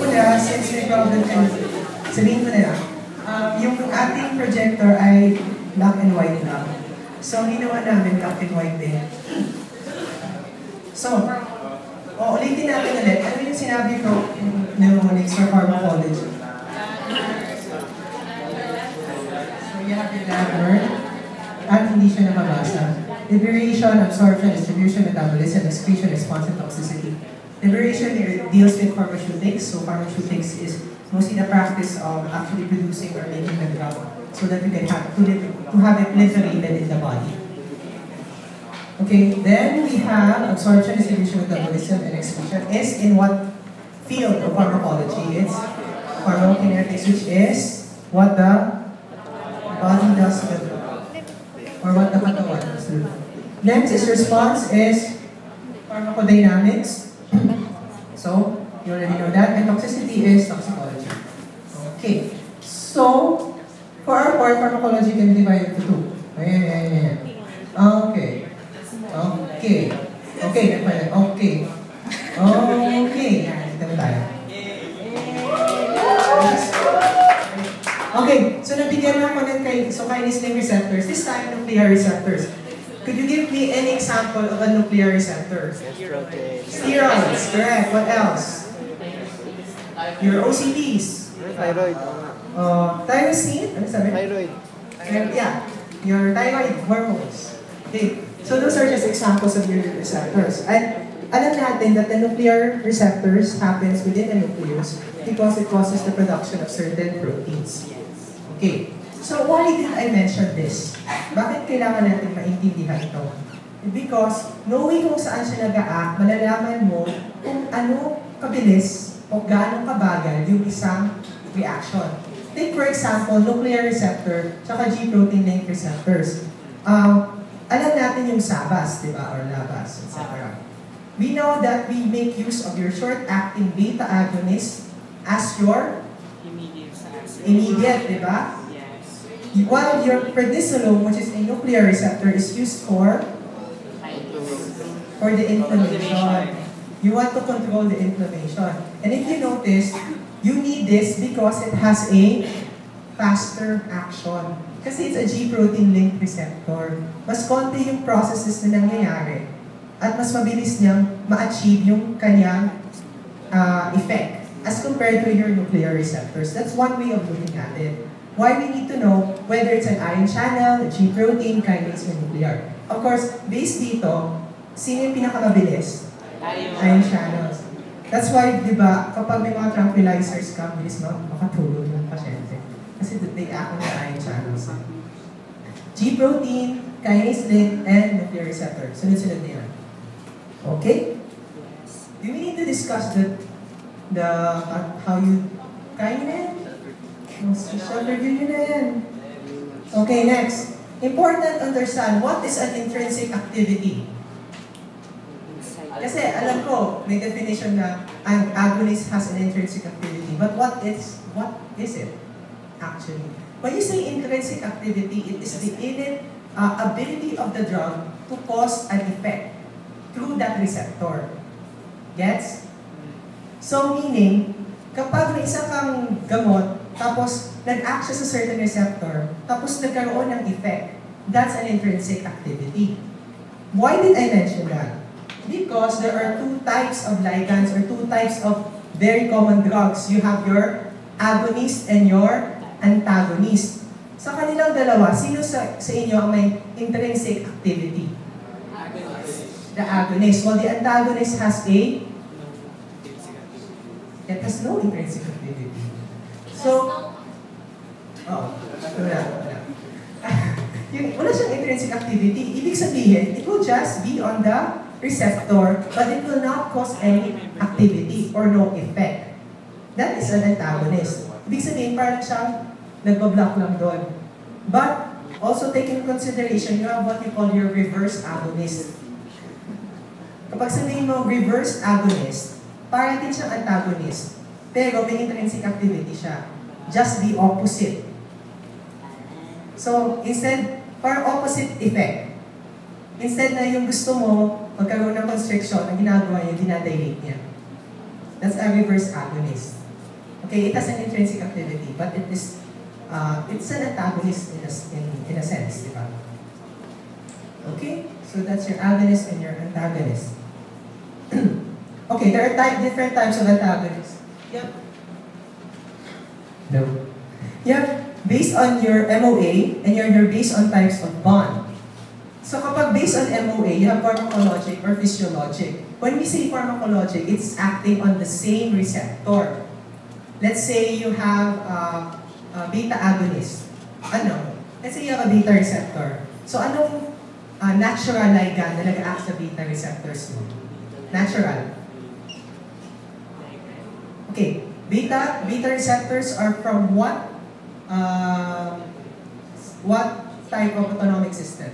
una, since may problem kayo, sabihin ko na lang, yung ating projector ay black and white lang. So, ginawa namin black and white din. So, ulitin natin ulit. Ano yung sinabi ko mnemonics for pharmacology? So, you have your ladder, at hindi siya nakabasa. Liberation, absorption, distribution, metabolism, excretion, response, and toxicity. Liberation here deals with pharmaceutics. So pharmaceutics is mostly the practice of actually producing or making the drug so that you can have to have it liberated in the body. Okay, then we have absorption, distribution, metabolism, and excretion is in what field of pharmacology? It's pharmacokinetics, which is what the body does to the drug, or what the katawan does to the drug. Next is response is pharmacodynamics. So, you already know that. And toxicity is toxicology. Okay. So, for our part, pharmacology can be divided into two. Ayan. Okay. Okay. Okay. Okay. Okay. Dito na tayo. Okay. So, nabigyan mo ako ng kinase link receptors. This time, nuclear receptors. Could you give me any example of a nuclear receptor? Steroids, correct. What else? Your OCDs. Thyroid. Tyrosine? Ano sabi? Thyroid. Yeah. Your thyroid hormones. Okay. So those are just examples of your receptors. And alam natin that the nuclear receptors happens within the nucleus because it causes the production of certain proteins. Okay. So why did I mention this? Bakit kailangan natin maintindihan ito? Because knowing kung saan siya nag-a-act, malalaman mo kung ano kabilis o gaano kabagal yung isang reaction. Take for example, nuclear receptor tsaka G-protein link receptors. Alam natin yung SABAS, di ba? Or LABAS, etc. We know that we make use of your short-acting beta agonist as your immediate, di ba? While your prednisolone, which is a nuclear receptor, is used for the inflammation. You want to control the inflammation. And if you notice, you need this because it has a faster action. Kasi it's a G-protein link receptor. Mas konti yung processes na nangyayari at mas mabilis niyang ma-achieve yung kanyang effect as compared to your nuclear receptors. That's one way of looking at it. Why we need to know whether it's an ion channel, a G-protein, kinase, or nuclear. Of course, based dito, sino yung pinakamabilis? Ion channels. That's why, di ba, kapag may mga tranquilizers ka, bilis makatulog yung pasyente. Kasi they act on the ion channels. G-protein, kinase link, and nuclear receptor. Sunod-sunod na yan. Okay? Do we need to discuss how you kinase? Short review nyo na yan. Okay, next. Important to understand what is an intrinsic activity. Kasi alam ko, may definition na an agonist has an intrinsic activity. But what is it actually? When you say intrinsic activity, it is the innate ability of the drug to cause an effect through that receptor. Gets? So meaning, kapag may isa kang gamot, tapos nag-act siya sa certain receptor, tapos nagkaroon ng effect, that's an intrinsic activity. Why did I mention that? Because there are two types of ligands or two types of very common drugs. You have your agonist and your antagonist. Sa kanilang dalawa, sino sa inyo ang may intrinsic activity? The agonist. While the antagonist has it has no intrinsic activity. So, wala siyang intrinsic activity. Ibig sabihin, it will just be on the receptor, but it will not cause any activity or no effect. That is an antagonist. Ibig sabihin, parang siyang nagbablock lang doon. But, also take into consideration, you have what you call your reverse agonist. Kapag sabihin mo reverse agonist, parang din siyang antagonist, pero may intrinsic activity siya. Just the opposite. So, instead, parang opposite effect. Instead na yung gusto mo, magkaroon ng constriction, ang ginagawa niya, dinadilate niya. That's a reverse agonist. Okay, it has an intrinsic activity, but it's an antagonist in a sense, di ba? Okay, so that's your agonist and your antagonist. Okay, there are different types of antagonists. Yep. No. Yep, based on your MOA and you're based on types of bond. So kapag based on MOA, you have pharmacologic or physiologic. When we say pharmacologic, it's acting on the same receptor. Let's say you have a beta agonist. Ano? Let's say you have a beta receptor. So anong natural ligand na nag-act sa beta receptors mo? Natural. Okay. Beta receptors are from what type of autonomic system?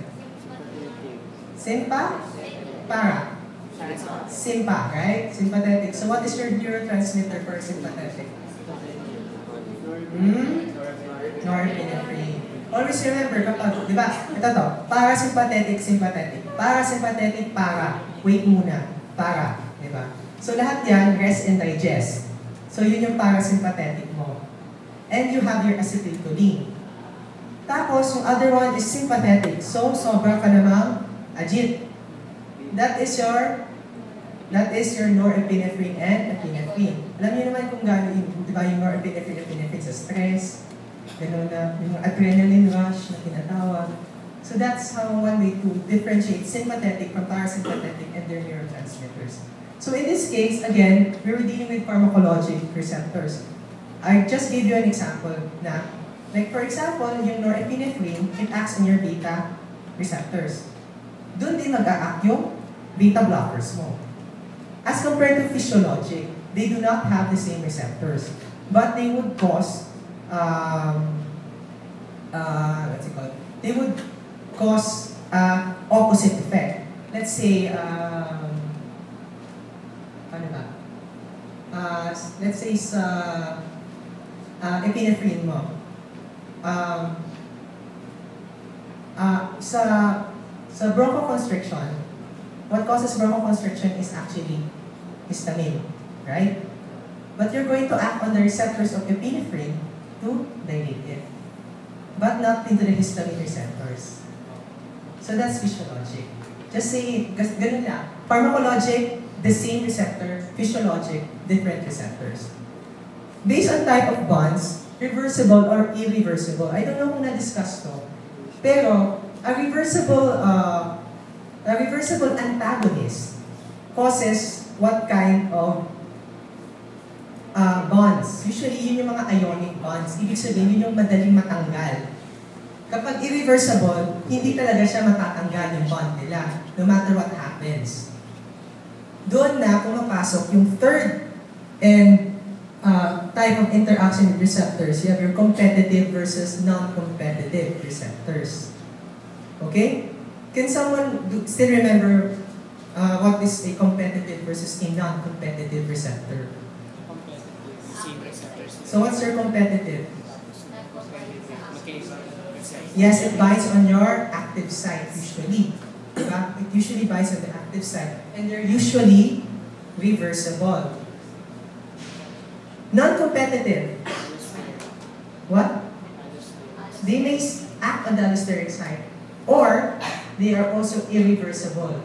Sympa? Para? Sympa, right? Sympathetic. So what is your neurotransmitter for sympathetic? Norepinephrine. Always remember kapag, di ba? Ito to, parasympathetic, sympathetic. Parasympathetic, para. Wait muna. Para. Di ba? So lahat yan, rest and digest. So yun yung parasympathetic mo. And you have your acetylcholine. Tapos, yung other one is sympathetic. So, sobra ka namang agit. That is your norepinephrine and epinephrine. Alam niyo naman kung gano'n yung, di ba, yung norepinephrine, epinephrine sa stress, gano'n na, yung adrenaline rush na tinatawag. So that's how one way to differentiate sympathetic from parasympathetic and their neurotransmitters. So in this case, again, we were dealing with pharmacologic receptors. I just gave you an example na, like for example, yung norepinephrine, it acts on your beta receptors. Doon din mag-a-act yung beta blockers mo. As compared to physiologic, they do not have the same receptors, but they would cause, what's it called? They would cause opposite effect. Let's say, let's say sa epinephrine mo, sa bronchoconstriction, what causes bronchoconstriction is actually histamine, right? But you're going to act on the receptors of epinephrine to dilate it, but not into the histamine receptors. So that's physiologic. Just say, ganun lang. Pharmacologic, the same receptor. Physiologic, different receptors. Based on type of bonds, reversible or irreversible. I don't know kung na-discuss to. Pero, a reversible antagonist causes what kind of bonds? Usually, yun yung mga ionic bonds. Ibig sabihin, yun yung madaling matanggal. Kapag irreversible, hindi talaga siya matatanggal yung bond nila, no matter what happens. Doon na pumapasok yung third and type of interaction with receptors. You have your competitive versus non-competitive receptors. Okay? Can someone still remember what is a competitive versus a non-competitive receptor? So what's your competitive? Yes, it binds on your active site usually. Diba? It usually binds on the active site. And they're usually reversible. Non-competitive. What? They may act on the allosteric site. Or, they are also irreversible.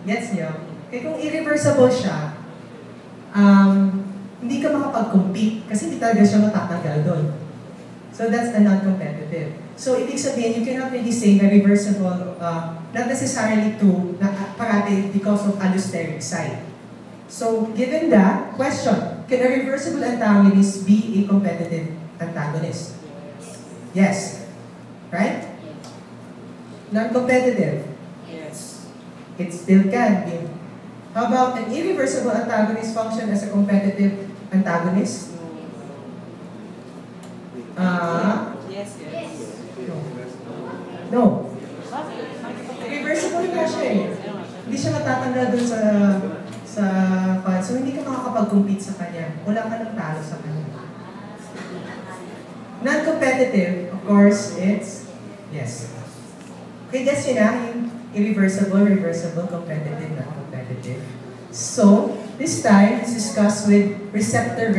Gets niyo? Kaya kung irreversible siya, hindi ka makapag-compete kasi hindi talaga siya matatanggal doon. So that's the non-competitive. So ibig sabihin, you cannot really say na reversible, not necessarily to, parati because of allosteric site. So given that, question, can a reversible antagonist be a competitive antagonist? Yes. Right? Non-competitive? Yes. It still can be. How about an irreversible antagonist function as a competitive antagonist? Yes. No. Reversible na siya eh. Hindi siya matatanggal dun sa file. So hindi ka makakapag-compete sa kanya. Wala ka nang talo sa kanya. Non-competitive, of course, it's yes. Okay, guess yun na, yung irreversible, reversible, competitive, non-competitive. So, this time, let's discuss with receptor